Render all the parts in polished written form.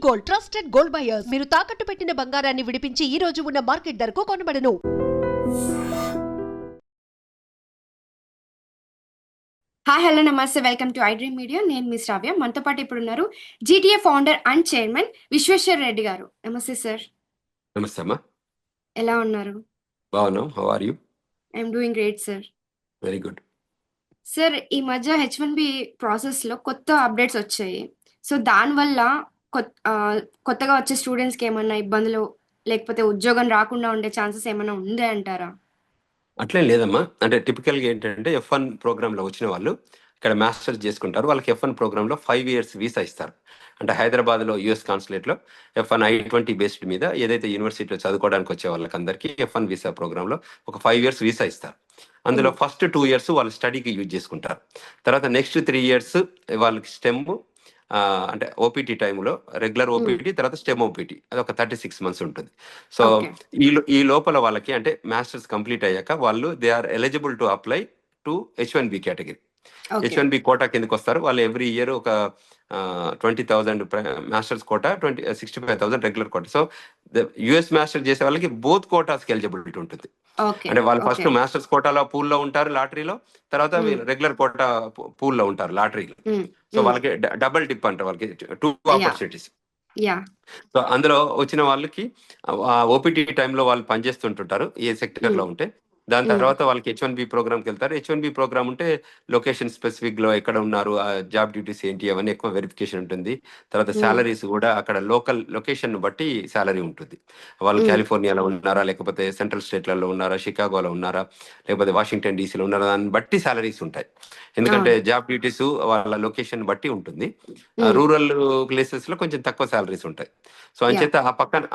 Gold, trusted gold buyers. మీరు తాకట్టు పెట్టిన బంగారాన్ని విడిపించి ఈ రోజు ఉన్న మార్కెట్ ధరకు కొనబడను. హాయ్ హలో నమస్తే, welcome to I dream media. నేను మీ శ్రావ్య. మనతో పాటు ఇప్పుడు ఉన్నారు GTA founder and chairman Vishweshwar Reddy garu. నమస్తే సార్. నమస్తే అమ్మా. ఎలా ఉన్నారు? బాగున్నాం. How are you? I'm doing great sir. Very good. Sir, ఈ మధ్య H1B ప్రాసెస్లో కొత్త అప్డేట్స్ వచ్చాయి. సో దానివల్ల కొత్తగా వచ్చే స్టూడెంట్స్కి ఏమన్నా ఇబ్బందులు లేకపోతే ఉద్యోగం రాకుండా ఉండే ఛాన్సెస్ ఏమైనా ఉందే అంటారా? అట్లేం లేదమ్మా. అంటే టిపికల్గా ఏంటంటే F1 ప్రోగ్రాంలో వచ్చిన వాళ్ళు ఇక్కడ మాస్టర్స్ చేసుకుంటారు. వాళ్ళకి F1 ప్రోగ్రాంలో 5 years వీసా ఇస్తారు. అంటే హైదరాబాద్లో యుఎస్ కాన్సులేట్లో F1 I-20 బేస్డ్ మీద ఏదైతే యూనివర్సిటీలో చదువుకోవడానికి వచ్చే వాళ్ళకందరికీ F1 వీసా ప్రోగ్రాంలో ఒక 5 years వీసా ఇస్తారు. అందులో ఫస్ట్ 2 years వాళ్ళు స్టడీకి యూజ్ చేసుకుంటారు. తర్వాత నెక్స్ట్ 3 years వాళ్ళకి స్టెమ్ అంటే ఓపీటీ టైంలో రెగ్యులర్ ఓపీటీ, తర్వాత స్టెమ్ ఓపీటీ, అది ఒక 36 months ఉంటుంది. So okay. ఈ లోపల వాళ్ళకి అంటే మాస్టర్స్ కంప్లీట్ అయ్యాక వాళ్ళు they are eligible to apply to H1B category. Okay. H1B quota కిందకి వస్తారు. వాళ్ళు ఎవ్రీ ఇయర్ ఒక 20,000 masters quota, 65,000 regular quota. So US master చేసే వాళ్ళకి బోత్ కోటాస్కి ఎలిజిబిలిటీ ఉంటుంది. ఓకే. అంటే వాళ్ళు ఫస్ట్ ఓకే. మాస్టర్స్ కోటాలో పూల్లో ఉంటారు లాటరీలో, తర్వాత రెగ్యులర్ కోటా పూల్లో ఉంటారు లాటరీలో. సో వాళ్ళకి డబుల్ డిప్ అంటారు, వాళ్ళకి 2 ఆపర్చునిటీస్. యా. సో అందులో వచ్చిన వాళ్ళకి ఓపీటీ టైంలో వాళ్ళు పనిచేస్తుంటుంటారు ఏ సెక్టర్లో ఉంటే. దాని తర్వాత వాళ్ళకి H1B ప్రోగ్రామ్కి వెళ్తారు. H1B ప్రోగ్రామ్ ఉంటే లొకేషన్ స్పెసిఫిక్లో ఎక్కడ ఉన్నారు, ఆ జాబ్ డ్యూటీస్ ఏంటి, అవన్నీ ఎక్కువ వెరిఫికేషన్ ఉంటుంది. తర్వాత శాలరీస్ కూడా అక్కడ లోకల్ లొకేషన్ బట్టి శాలరీ ఉంటుంది. వాళ్ళు కాలిఫోర్నియాలో ఉన్నారా, లేకపోతే సెంట్రల్ స్టేట్లలో ఉన్నారా, షికాగోలో ఉన్నారా, లేకపోతే వాషింగ్టన్ డీసీలో ఉన్నారా, దాన్ని బట్టి శాలరీస్ ఉంటాయి. ఎందుకంటే జాబ్ డ్యూటీస్ వాళ్ళ లొకేషన్ బట్టి ఉంటుంది. రూరల్ ప్లేసెస్లో కొంచెం తక్కువ శాలరీస్ ఉంటాయి. సో అంచేత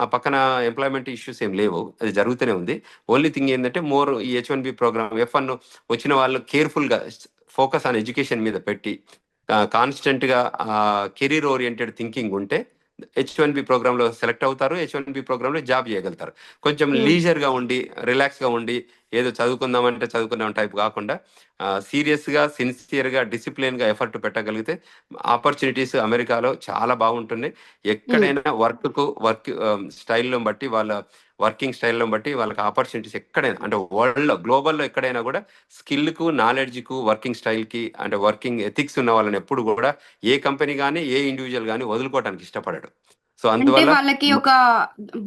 ఆ పక్కన ఎంప్లాయ్మెంట్ ఇష్యూస్ ఏం లేవు, అది జరుగుతూనే ఉంది. ఓన్లీ థింగ్ ఏంటంటే మోర్ ఈ H1B ప్రోగ్రామ్ F1 వచ్చిన వాళ్ళు కేర్ఫుల్గా ఫోకస్ ఆన్ ఎడ్యుకేషన్ మీద పెట్టి కాన్స్టెంట్గా కెరీర్ ఓరియంటెడ్ థింకింగ్ ఉంటే H1B ప్రోగ్రాంలో సెలెక్ట్ అవుతారు. H1B ప్రోగ్రాంలో జాబ్ చేయగలుగుతారు. కొంచెం లీజర్గా ఉండి రిలాక్స్గా ఉండి ఏదో చదువుకుందామంటే చదువుకుందాం టైప్ కాకుండా సీరియస్గా, సిన్సియర్గా, డిసిప్లిన్గా ఎఫర్ట్ పెట్టగలిగితే ఆపర్చునిటీస్ అమెరికాలో చాలా బాగుంటుంది. ఎక్కడైనా వర్క్ స్టైల్లో బట్టి, వాళ్ళ వర్కింగ్ స్టైల్లో బట్టి వాళ్ళకి ఆపర్చునిటీస్ ఎక్కడైనా, అంటే వరల్డ్లో గ్లోబల్లో ఎక్కడైనా కూడా స్కిల్కు, నాలెడ్జ్కు, వర్కింగ్ స్టైల్కి, అంటే వర్కింగ్ ఎథిక్స్ ఉన్న వాళ్ళని ఎప్పుడు కూడా ఏ కంపెనీ కానీ ఏ ఇండివిజువల్ కానీ వదులుకోవడానికి ఇష్టపడడు. సో అంటే అందువల్ల వాళ్ళకి ఒక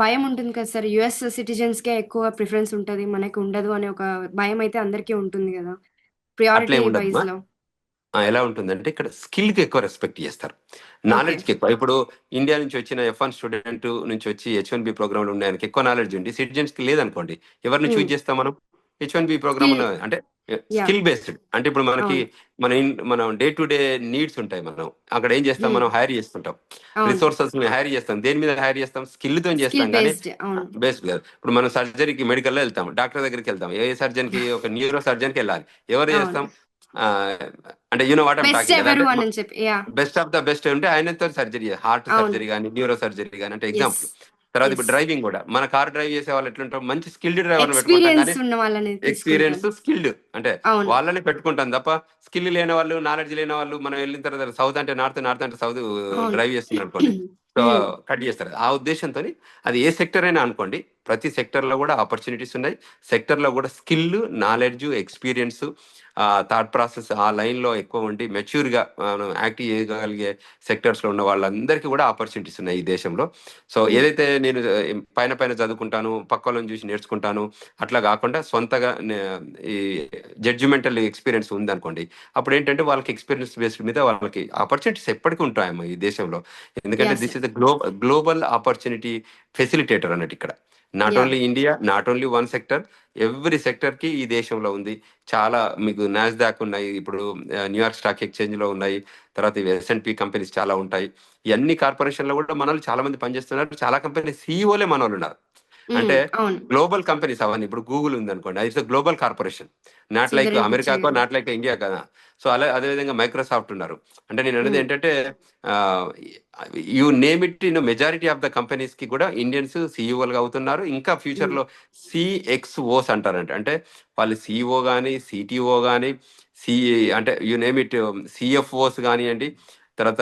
భయం ఉంటుంది కదా సార్, యుఎస్ సిటిజన్స్కే ఎక్కువ ప్రిఫరెన్స్ ఉంటుంది, మనకి ఉండదు అనే ఒక భయం అయితే అందరికీ ఉంటుంది కదా, ప్రియారిటీ అట్లే ఉండదు. వైజ్ లో. ఎలా ఉంటుందంటే ఇక్కడ స్కిల్కి ఎక్కువ రెస్పెక్ట్ చేస్తారు, ఓకే. నాలెడ్జ్కి ఎక్కువ. ఇప్పుడు ఇండియా నుంచి వచ్చిన F1 స్టూడెంట్ నుంచి వచ్చి H1B ప్రోగ్రాంలో ఉండే ఆయనకి ఎక్కువ నాలెడ్జ్ ఉంది, సిటిజన్స్కి లేదనుకోండి, ఎవరిని చూజ్ చేస్తాం మనం? H1B ప్రోగ్రామ్ ఉన్న అంటే యా. Skill based. అంటే ఇప్పుడు మనకి అవును. మనం డే టు డే నీడ్స్ ఉంటాయి. మనం అక్కడ ఏం చేస్తాం, మనం హైర్ చేస్తుంటాం, అవును. రిసోర్సెస్ హైర్ చేస్తాం. దేని మీద హైర్ చేస్తాం? స్కిల్తో స్కిల్ చేస్తాం. కానీ బేస్డ్. అవును. బేస్డ్ కాదు. ఇప్పుడు మనం సర్జరీకి మెడికల్లో వెళ్తాం, డాక్టర్ దగ్గరికి వెళ్తాం. ఏ సర్జన్కి? ఒక న్యూరో సర్జన్కి వెళ్ళాలి. ఎవరు చేస్తాం? అంటే you know what I'm best talking కదా, ఎవరు అంటే అని చెప్పి. Yeah. Best of the best ఉంటే ఆయనతో సర్జరీ, హార్ట్ అవును. సర్జరీ కానీ, న్యూరో సర్జరీ కానీ, అంటే ఎస్. ఎగ్జాంపుల్. తర్వాత ఎస్. ఇప్పుడు డ్రైవింగ్ కూడా, మన కార్ డ్రైవ్ చేసే వాళ్ళు ఎట్లుంటాం, మంచి స్కిల్డ్ డ్రైవర్ని పెట్టుకుంటాం. ఎక్స్పీరియన్స్ కానీ ఉన్న వాళ్ళని ఎక్స్పీరియన్స్, తీసుకుంటారు. స్కిల్డ్ అంటే అవును. వాళ్ళని పెట్టుకుంటాం తప్ప స్కిల్ లేని వాళ్ళు, నాలెడ్జ్ లేని వాళ్ళు మనం వెళ్ళిన తర్వాత సౌత్ అంటే నార్త్, నార్త్ అంటే సౌత్ అవును. డ్రైవ్ చేస్తున్నారు అనుకోండి, సో కట్ చేస్తారు. ఆ ఉద్దేశంతో అది ఏ సెక్టర్ అయినా అనుకోండి, ప్రతి సెక్టర్లో కూడా ఆపర్చునిటీస్ ఉన్నాయి. సెక్టర్లో కూడా skill, knowledge, experience, thought process ఆ లైన్లో ఎక్కువ ఉండి మెచ్యూర్గా మనం యాక్టివ్ చేయగలిగే సెక్టర్స్లో ఉన్న వాళ్ళందరికీ కూడా ఆపర్చునిటీస్ ఉన్నాయి ఈ దేశంలో. సో ఏదైతే నేను పైన పైన చదువుకుంటాను, పక్క వాళ్ళని చూసి నేర్చుకుంటాను, అట్లా కాకుండా సొంతగా ఈ జడ్జిమెంటల్ ఎక్స్పీరియన్స్ ఉందనుకోండి, అప్పుడు ఏంటంటే వాళ్ళకి ఎక్స్పీరియన్స్ బేస్డ్ మీద వాళ్ళకి ఆపర్చునిటీస్ ఎప్పటికీ ఉంటాయమ్మా ఈ దేశంలో. ఎందుకంటే Yes, this sir. Is the global opportunity facilitator అన్నట్టు ఇక్కడ. Not Yeah. Only India, not only one sector, every సెక్టర్కి ఈ దేశంలో ఉంది. చాలా మీకు నాస్డాక్ ఉన్నాయి, ఇప్పుడు న్యూయార్క్ స్టాక్ ఎక్స్చేంజ్లో ఉన్నాయి, తర్వాత ఇవి S&P కంపెనీస్ చాలా ఉంటాయి. ఈ అన్ని కార్పొరేషన్లో కూడా మన వాళ్ళు చాలా మంది పనిచేస్తున్నారు. చాలా కంపెనీ సీఈఓలే మన వాళ్ళు ఉన్నారు. అంటే అవును. గ్లోబల్ కంపెనీస్ అవన్నీ. ఇప్పుడు గూగుల్ ఉంది అనుకోండి, it's global corporation, not like Singareni అమెరికాకో, చేయడం. నాట్ లైక్ ఇండియా కదా. సో అదేవిధంగా మైక్రోసాఫ్ట్ ఉన్నారు. అంటే నేను అనేది ఏంటంటే you name it, majority of the companies కి కూడా ఇండియన్స్ సీఈఓలుగా అవుతున్నారు. ఇంకా ఫ్యూచర్ లో CXOs అంటారంట. అంటే వాళ్ళు CEO కానీ, CTO కానీ, అంటే యూ నేమ్ ఇట్ CFOs కానివ్వండి, తర్వాత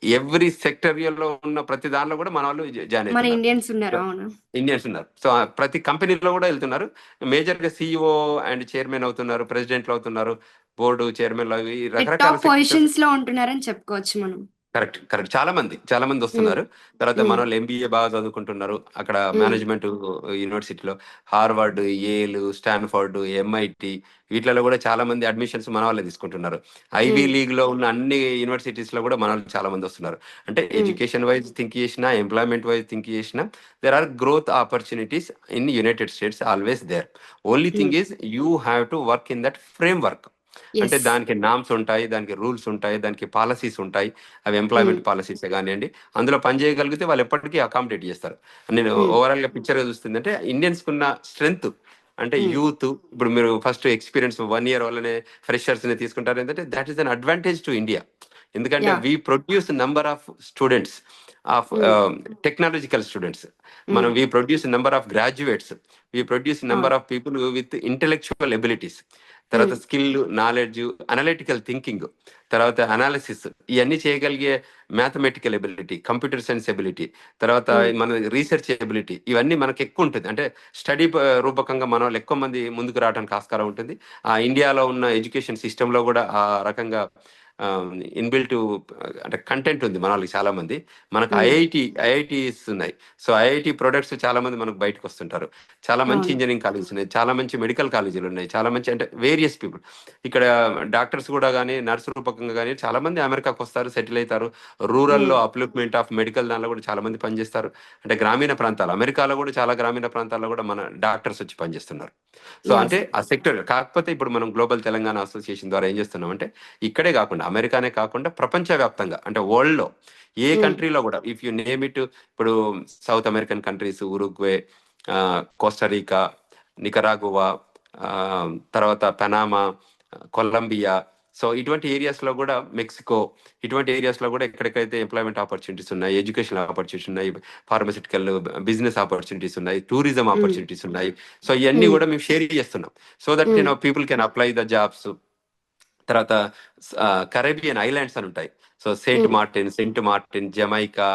ఎవ్రీ సెక్టరియల్లో ఉన్న ప్రతి దానిలో కూడా మన వాళ్ళు జాయిన్ మన అవుతున్నారు. ఇండియన్స్ ఉన్నారు. అవును. ఇండియన్స్ ఉన్నారు. సో ప్రతి కంపెనీలో కూడా వెళ్తున్నారు. మేజర్గా CEO అండ్ చైర్మన్ అవుతున్నారు, ప్రెసిడెంట్లు అవుతున్నారు, బోర్డు చైర్మన్ అవి రకరకాల టాప్ సెక్టర్స్. పొజిషన్స్ లో ఉంటున్నారని చెప్పుకోవచ్చు మనం. కరెక్ట్ చాలా మంది వస్తున్నారు. తర్వాత మన వాళ్ళు MBA బాగా చదువుకుంటున్నారు అక్కడ మేనేజ్మెంట్ యూనివర్సిటీలో, హార్వర్డ్, ఏల్, స్టాన్ఫోర్డ్, MIT వీటిలలో కూడా చాలా మంది అడ్మిషన్స్ మన వాళ్ళే తీసుకుంటున్నారు. ఐవీ లీగ్ లో ఉన్న అన్ని యూనివర్సిటీస్ లో కూడా మన వాళ్ళు చాలా మంది వస్తున్నారు. అంటే ఎడ్యుకేషన్ వైజ్ థింక్ చేసినా, ఎంప్లాయ్మెంట్ వైజ్ థింక్ చేసినా, there are growth opportunities in United States always there. Only thing is you have to work in that framework. అంటే ఎస్. దానికి నామ్స్ ఉంటాయి, దానికి రూల్స్ ఉంటాయి, దానికి పాలసీస్ ఉంటాయి. అవి ఎంప్లాయ్మెంట్ పాలసీస్ కానివ్వండి, అందులో పని చేయగలిగితే వాళ్ళు ఎప్పటికీ అకామిడేట్ చేస్తారు. నేను ఓవరాల్ గా పిక్చర్ చూస్తుంది అంటే ఇండియన్స్ కున్న స్ట్రెంగ్త్ అంటే యూత్. ఇప్పుడు మీరు ఫస్ట్ ఎక్స్పీరియన్స్ 1 year వల్లనే ఫ్రెషర్స్ ని తీసుకుంటారు. ఏంటంటే that is an advantage to India. ఎందుకంటే Yeah. We produce number of students of technological students. మనం we produce number of graduates, we produce number of people with intellectual abilities, తర్వాత skill, knowledge, analytical thinking, తర్వాత analysis, ఇవన్నీ చేయగలిగే mathematical ability, computer science ability, తర్వాత మన research ability, ఇవన్నీ మనకు ఎక్కువ ఉంటుంది. అంటే స్టడీ రూపకంగా మన వాళ్ళు ఎక్కువ మంది ముందుకు రావడానికి ఆస్కారం ఉంటుంది. ఆ ఇండియాలో ఉన్న ఎడ్యుకేషన్ సిస్టంలో కూడా ఆ రకంగా ఇన్బిల్ట్ అంటే కంటెంట్ ఉంది మన వాళ్ళకి చాలా మంది. మనకు ఐఐటీస్ ఉన్నాయి. సో ఐఐటి ప్రొడక్ట్స్ చాలా మంది మనకు బయటకు వస్తుంటారు. చాలా మంచి అవును. ఇంజనీరింగ్ కాలేజెస్ ఉన్నాయి, చాలా మంచి మెడికల్ కాలేజీలు ఉన్నాయి, చాలా మంచి అంటే వేరియస్ పీపుల్. ఇక్కడ డాక్టర్స్ కూడా కానీ, నర్సు రూపకంగా కానీ చాలా మంది అమెరికాకు వస్తారు, సెటిల్ అవుతారు. రూరల్లో అప్లిప్మెంట్ ఆఫ్ మెడికల్ దానిలో కూడా చాలా మంది పనిచేస్తారు. అంటే గ్రామీణ ప్రాంతాలు, అమెరికాలో కూడా చాలా గ్రామీణ ప్రాంతాల్లో కూడా మన డాక్టర్స్ వచ్చి పనిచేస్తున్నారు. So Yes. అంటే ఆ సెక్టర్ కాకపోతే ఇప్పుడు మనం గ్లోబల్ తెలంగాణ అసోసియేషన్ ద్వారా ఏం చేస్తున్నాం అంటే ఇక్కడే కాకుండా, అమెరికానే కాకుండా ప్రపంచవ్యాప్తంగా అంటే వరల్డ్ లో ఏ కంట్రీలో కూడా ఇఫ్ యు నేమ్ ఇట్, ఇప్పుడు south American countries, Uruguay, Costa Rica, Nicaragua, తర్వాత పనామా, కొలంబియా, సో ఇటువంటి ఏరియాస్ లో కూడా, మెక్సికో, ఇటువంటి ఏరియాస్ లో కూడా ఎక్కడికైతే ఎంప్లాయ్మెంట్ ఆపర్చునిటీస్ ఉన్నాయి, ఎడ్యుకేషన్ ఆపర్చునిటీస్ ఉన్నాయి, ఫార్మసిటికల్ బిజినెస్ ఆపర్చునిటీస్ ఉన్నాయి, టూరిజం ఆపర్చునిటీస్ ఉన్నాయి. సో ఇవన్నీ కూడా మేము షేర్ చేస్తున్నాం. So that people can apply the jobs. తర్వాత కరేబియన్ ఐలాండ్స్ అని ఉంటాయి. So Saint Martin, Jamaica,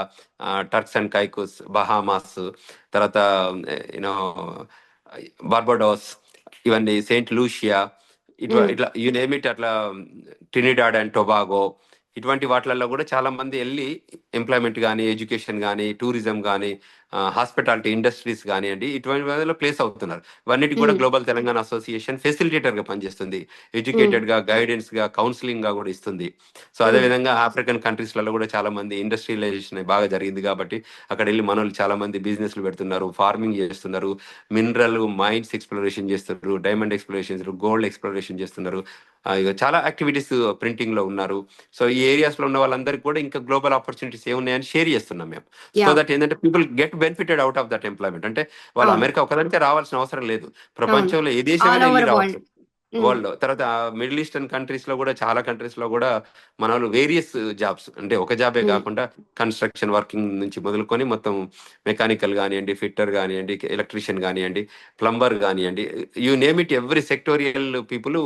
Turks and Caicos, Bahamas, తర్వాత యూనో బార్బడోస్, ఇవన్నీ సెయింట్ లూషియా, ఇట్లా యు నేమ్ ఇట్, అట్లా ట్రినిడాడ్ అండ్ టొబాగో, ఇటువంటి వాటిలలో కూడా చాలా మంది వెళ్ళి ఎంప్లాయ్మెంట్ కానీ, ఎడ్యుకేషన్ కానీ, టూరిజం కానీ, హాస్పిటాలిటీ ఇండస్ట్రీస్ కానివ్వండి, ఇటువంటి వాటిలో ప్లేస్ అవుతున్నారు. ఇవన్నిటికి కూడా గ్లోబల్ తెలంగాణ అసోసియేషన్ ఫెసిలిటేటర్ గా పనిచేస్తుంది, ఎడ్యుకేటెడ్ గా, గైడెన్స్ గా, కౌన్సిలింగ్ గా కూడా ఇస్తుంది. సో అదే విధంగా ఆఫ్రికన్ కంట్రీస్లలో కూడా చాలా మంది ఇండస్ట్రియలైజేషన్ బాగా జరిగింది కాబట్టి అక్కడ వెళ్ళి మనోళ్ళు చాలా మంది బిజినెస్లు పెడుతున్నారు, ఫార్మింగ్ చేస్తున్నారు, మినరల్ మైన్స్ ఎక్స్ప్లోరేషన్ చేస్తున్నారు, డైమండ్ ఎక్స్ప్లోరేషన్, గోల్డ్ ఎక్స్ప్లోరేషన్ చేస్తున్నారు. ఇక చాలా యాక్టివిటీస్ ప్రింటింగ్ లో ఉన్నారు. సో ఈ ఏరియాస్ లో ఉన్న వాళ్ళందరికీ కూడా ఇంకా గ్లోబల్ ఆపర్చునిటీస్ ఏమున్నాయని షేర్ చేస్తున్నాం మేము. సో దట్ ఏంటంటే people get benefited out of that employment. అంటే వాళ్ళు అమెరికా ఒకదానికే రావాల్సిన అవసరం లేదు, ప్రపంచంలో ఏ దేశమైనా వెళ్ళి రావచ్చు వరల్డ్ లో. తర్వాత మిడిల్ ఈస్టర్న్ కంట్రీస్ లో కూడా, చాలా కంట్రీస్ లో కూడా మన వాళ్ళు వేరియస్ జాబ్స్, అంటే ఒక జాబే కాకుండా కన్స్ట్రక్షన్ వర్కింగ్ నుంచి మొదలుకొని మొత్తం మెకానికల్ కానివ్వండి, ఫిట్టర్ కానివ్వండి, ఎలక్ట్రీషియన్ కానివ్వండి, ప్లంబర్ కానివ్వండి, you name it, every sectorial people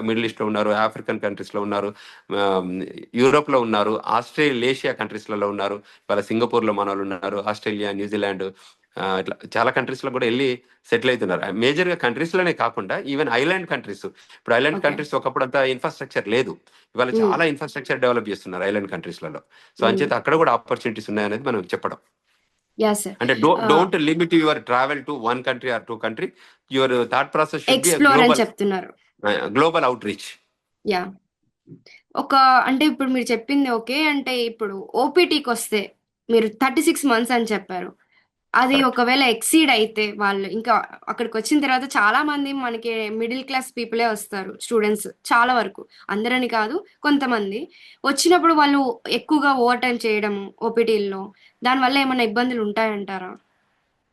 middle east లో ఉన్నారు, ఆఫ్రికన్ కంట్రీస్ లో ఉన్నారు, యూరోప్ లో ఉన్నారు, ఆస్ట్రేలియా కంట్రీస్లలో ఉన్నారు, వాళ్ళ సింగపూర్ లో మన వాళ్ళు ఉన్నారు, ఆస్ట్రేలియా, న్యూజిలాండ్, ఇట్లా చాలా కంట్రీస్ లో కూడా వెళ్ళి సెటిల్ అవుతున్నారు. మేజర్ గా కంట్రీస్ లోనే కాకుండా ఈవెన్ ఐలాండ్ కంట్రీస్. ఇప్పుడు ఐలాండ్ కంట్రీస్ ఒకప్పుడు అంతా ఇన్ఫ్రాస్ట్రక్చర్ లేదు, ఇవాళ చాలా ఇన్ఫ్రాస్ట్రక్చర్ డెవలప్ చేస్తున్నారు ఐలాండ్ కంట్రీస్ లలో. సో అంచేత అక్కడ కూడా ఆపర్చునిటీస్ ఉన్నాయనేది మనం చెప్పడం. అంటే don't limit your travel to 1 country or 2 country. Your thought process should be explore అని చెప్తున్నారు. Global out reach. యా. అంటే ఇప్పుడు మీరు చెప్పింది ఓకే. అంటే ఇప్పుడు ఓపీటీకి వస్తే మీరు 36 months అని చెప్పారు. అది ఒకవేళ ఎక్సీడ్ అయితే వాళ్ళు ఇంకా అక్కడికి వచ్చిన తర్వాత చాలా మంది మనకి మిడిల్ క్లాస్ పీపులే వస్తారు, స్టూడెంట్స్ చాలా వరకు, అందరని కాదు కొంతమంది. వచ్చినప్పుడు వాళ్ళు ఎక్కువగా ఓవర్ టైం చేయడం ఓపీటీల్లో, దానివల్ల ఏమైనా ఇబ్బందులు ఉంటాయంటారా?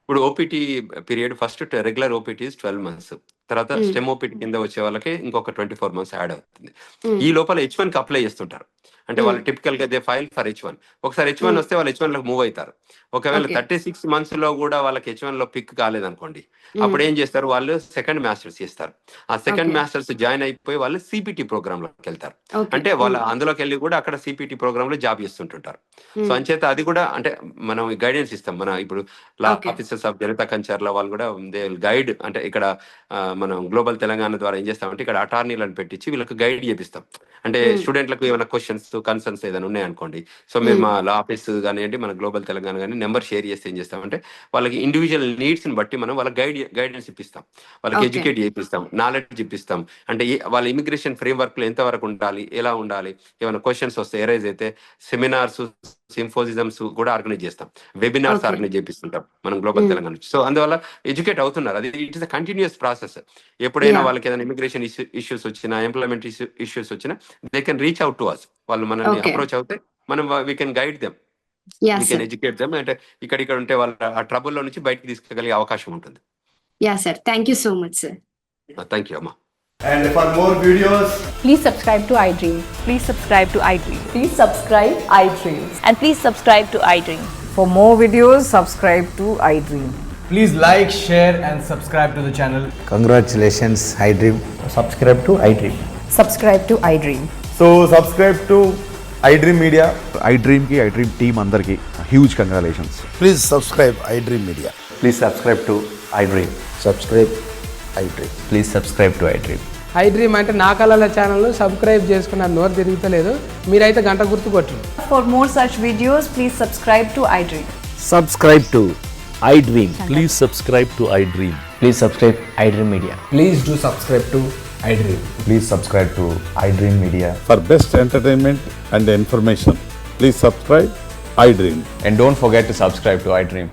ఇప్పుడు OPT period first regular OPT 12 months, తర్వాత స్టెమ్ ఓపీటీ కింద వచ్చే వాళ్ళకి ఇంకొక 24 months యాడ్ అవుతుంది. ఈ లోపల H1 కి అప్లై చేస్తుంటారు. అంటే వాళ్ళు టిపికల్ గా దే ఫైల్ ఫర్ H1. ఒకసారి H1 వస్తే వాళ్ళు H1 లోకి మూవ్ అవుతారు. ఒకవేళ ఓకే. 36 months లో కూడా వాళ్ళకి H1 లో పిక్ కాలేదనుకోండి, అప్పుడు ఏం చేస్తారు, వాళ్ళు సెకండ్ మాస్టర్స్ చేస్తారు. ఆ సెకండ్ ఓకే. మాస్టర్స్ జాయిన్ అయిపోయి వాళ్ళు సిపిటి ప్రోగ్రామ్ లోకి వెళ్తారు. ఓకే. అంటే వాళ్ళు అందులోకి వెళ్ళి కూడా అక్కడ సిపిటి ప్రోగ్రామ్ లో జాబ్ చేస్తుంటుంటారు. సో అంచేత అది కూడా అంటే మనం గైడెన్స్ ఇస్తాం. మన ఇప్పుడు లా okay. Officers of Janata Kancharla వాళ్ళు కూడా దే గైడ్, అంటే ఇక్కడ మనం గ్లోబల్ తెలంగాణ ద్వారా ఏం చేస్తామంటే ఇక్కడ అటార్నీలను పెట్టించి వీళ్ళకి గైడ్ చేపిస్తాం. అంటే స్టూడెంట్లకు ఏమైనా క్వశ్చన్స్ కన్సర్న్స్ ఏదైనా ఉన్నాయనుకోండి, సో మీరు మా లా ఆఫీస్ కానివ్వండి, మన గ్లోబల్ తెలంగాణ కానీ నెంబర్ షేర్ చేస్తే ఏం చేస్తామంటే వాళ్ళకి ఇండివిజువల్ నీడ్స్ ని బట్టి మనం వాళ్ళకి గైడెన్స్ ఇప్పిస్తాం, వాళ్ళకి ఓకే. ఎడ్యుకేట్ చేపిస్తాం, నాలెడ్జ్ ఇప్పిస్తాం. అంటే వాళ్ళ ఇమిగ్రేషన్ ఫ్రేమ్ వర్క్ లో ఎంత వరకు ఉండాలి, ఎలా ఉండాలి, ఏమైనా క్వశ్చన్స్ వస్తే ఎరైజ్ అయితే సెమినార్స్, సింపోజిజమ్స్ కూడా ఆర్గనైజ్ చేస్తాం, వెబినార్స్ ఓకే. ఆర్గనైజ్ చేపిస్తుంటాం మనం గ్లోబల్ తెలంగాణ నుంచి. సో అందువల్ల ఎడ్యుకేట్ అవుతున్నారు. అది it is a continuous process. ఎప్పుడైనా యాహ్! వాళ్ళకి ఏదైనా ఇమిగ్రేషన్ ఇష్యూస్ వచ్చినా, ఎంప్లాయ్మెంట్ ఇష్యూస్ వచ్చినా they can reach out to us. వాళ్ళు మనల్ని ఓకే. అప్రోచ్ అవుతే మనం we can guide them, yeah! We can sir. Educate them. అంటే ఇక్కడ ఉంటే వాళ్ళ ఆ ట్రబుల్లో నుంచి బయటికి తీసుకెళ్ళగలిగే అవకాశం ఉంటుంది. Yeah! Sir. Thank you so much sir. Thank you అమ్మా. And for more videos, Please subscribe to iDream. Please subscribe to iDream. Please subscribe iDreams. And please subscribe to iDream. For more videos, subscribe to iDream. please like, share and subscribe to the channel. Congratulations, iDream. Subscribe to iDream. Subscribe to iDream. So subscribe to iDream Media. iDream ki iDream team అందరికి huge congratulations. Please subscribe iDream Media. Please subscribe to iDream. Subscribe iDream. Please subscribe to iDream. iDream అంటే నా కళల channel subscribe చేసుకున్న నోరు తిరుగుతలేదు, మీరైతే గంట గుర్తు కొట్టండి. For more such videos, please subscribe to iDream. Subscribe to iDream. Please subscribe to iDream. Please subscribe iDream Media. Please do subscribe to iDream. Please subscribe to iDream Media. For best entertainment and information, please subscribe iDream. And don't forget to subscribe to iDream.